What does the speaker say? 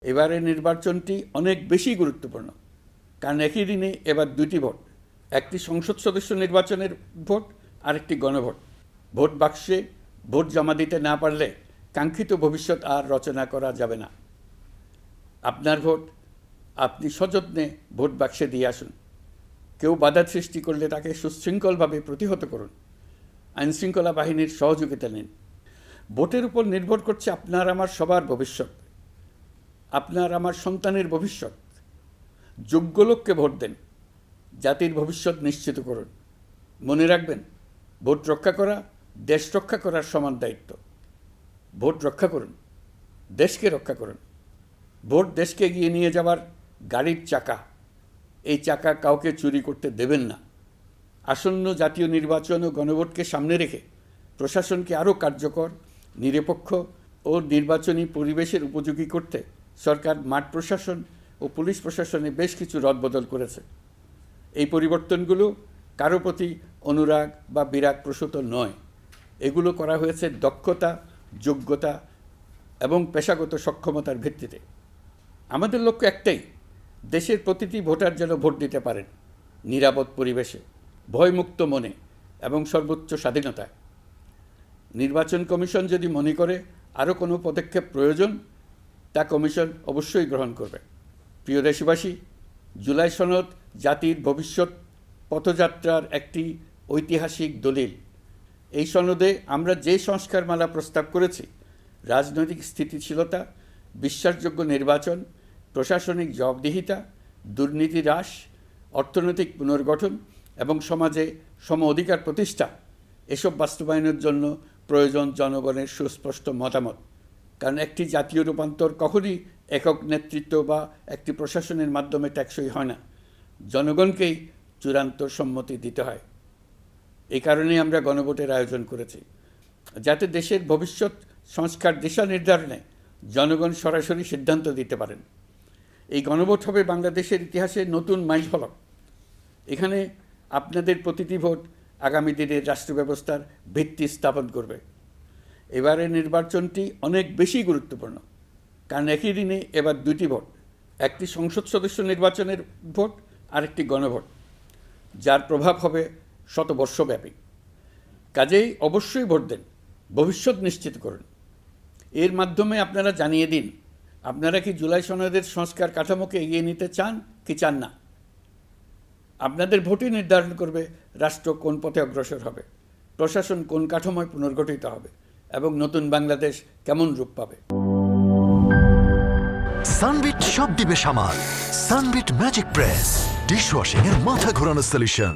এবারের নির্বাচনটি অনেক বেশি গুরুত্বপূর্ণ, কারণ একই দিনে এবার দুটি ভোট, একটি সংসদ সদস্য নির্বাচনের ভোট আর একটি গণভোট। ভোট বাক্সে ভোট জমা দিতে না পারলে কাঙ্ক্ষিত ভবিষ্যৎ আর রচনা করা যাবে না। আপনার ভোট আপনি সযত্নে ভোট বাক্সে দিয়ে আসুন। কেউ বাধা সৃষ্টি করলে তাকে সুশৃঙ্খলভাবে প্রতিহত করুন। আইনশৃঙ্খলা বাহিনীর সহযোগিতা নিন। ভোটের উপর নির্ভর করছে আপনার আমার সবার ভবিষ্যৎ, আপনার আমার সন্তানের ভবিষ্যৎ। যোগ্য লোককে ভোট দেন, জাতির ভবিষ্যৎ নিশ্চিত করুন। মনে রাখবেন, ভোট রক্ষা করা দেশ রক্ষা করার সমান দায়িত্ব। ভোট রক্ষা করুন, দেশকে রক্ষা করুন। ভোট দেশকে এগিয়ে নিয়ে যাওয়ার গাড়ির চাকা, এই চাকা কাউকে চুরি করতে দেবেন না। আসন্ন জাতীয় নির্বাচন ও গণভোটকে সামনে রেখে প্রশাসনকে আরও কার্যকর, নিরপেক্ষ ও নির্বাচনী পরিবেশের উপযোগী করতে সরকার মাঠ প্রশাসন ও পুলিশ প্রশাসনে বেশ কিছু রদবদল করেছে। এই পরিবর্তনগুলো কারো প্রতি অনুরাগ বা বিরাগ প্রসূত নয়। এগুলো করা হয়েছে দক্ষতা, যোগ্যতা এবং পেশাগত সক্ষমতার ভিত্তিতে। আমাদের লক্ষ্য একটাই, দেশের প্রতিটি ভোটার যেন ভোট দিতে পারেন নিরাপদ পরিবেশে, ভয়মুক্ত মনে এবং সর্বোচ্চ স্বাধীনতায়। নির্বাচন কমিশন যদি মনে করে আরও কোনো পদক্ষেপ প্রয়োজন, তা কমিশন অবশ্যই গ্রহণ করবে। প্রিয় দেশবাসী, জুলাই সনদ জাতির ভবিষ্যৎ পথযাত্রার একটি ঐতিহাসিক দলিল। এই সনদে আমরা যে সংস্কারমালা প্রস্তাব করেছি, রাজনৈতিক স্থিতিশীলতা, বিশ্বাসযোগ্য নির্বাচন, প্রশাসনিক জবাবদিহিতা, দুর্নীতি হ্রাস, অর্থনৈতিক পুনর্গঠন এবং সমাজে সম অধিকার প্রতিষ্ঠা, এসব বাস্তবায়নের জন্য প্রয়োজন জনগণের সুস্পষ্ট মতামত। কারণ একটি জাতীয় রূপান্তর কখনই একক নেতৃত্ব বা একটি প্রশাসনের মাধ্যমে টেকসই হয় না। জনগণকেই চূড়ান্ত সম্মতি দিতে হয়। এই কারণেই আমরা গণভোটের আয়োজন করেছি, যাতে দেশের ভবিষ্যৎ সংস্কার দিশা নির্ধারণে জনগণ সরাসরি সিদ্ধান্ত দিতে পারেন। এই গণভোট হবে বাংলাদেশের ইতিহাসে নতুন মাইলফলক। এখানে আপনাদের প্রতিটি ভোট আগামী দিনের রাষ্ট্র ব্যবস্থার ভিত্তি স্থাপন করবে। এবারের নির্বাচনটি অনেক বেশি গুরুত্বপূর্ণ, কারণ একই দিনে এবার দুটি ভোট, একটি সংসদ সদস্য নির্বাচনের ভোট আর একটি গণভোট, যার প্রভাব হবে শতবর্ষব্যাপী। কাজেই অবশ্যই ভোট দেন, ভবিষ্যৎ নিশ্চিত করুন। এর মাধ্যমে আপনারা জানিয়ে দিন, আপনারা কি জুলাই সনদের সংস্কার কাঠামোকে এগিয়ে নিতে চান কি চান না। আপনাদের ভোটই নির্ধারণ করবে রাষ্ট্র কোন পথে অগ্রসর হবে, প্রশাসন কোন কাঠামোয় পুনর্গঠিত হবে এবং নতুন বাংলাদেশ কেমন রূপ পাবে। সানবিট সব দিবে সামাল। সানবিট ম্যাজিক প্রেস ডিশওয়াশিং এর মাথা ঘোরানো সলিউশন।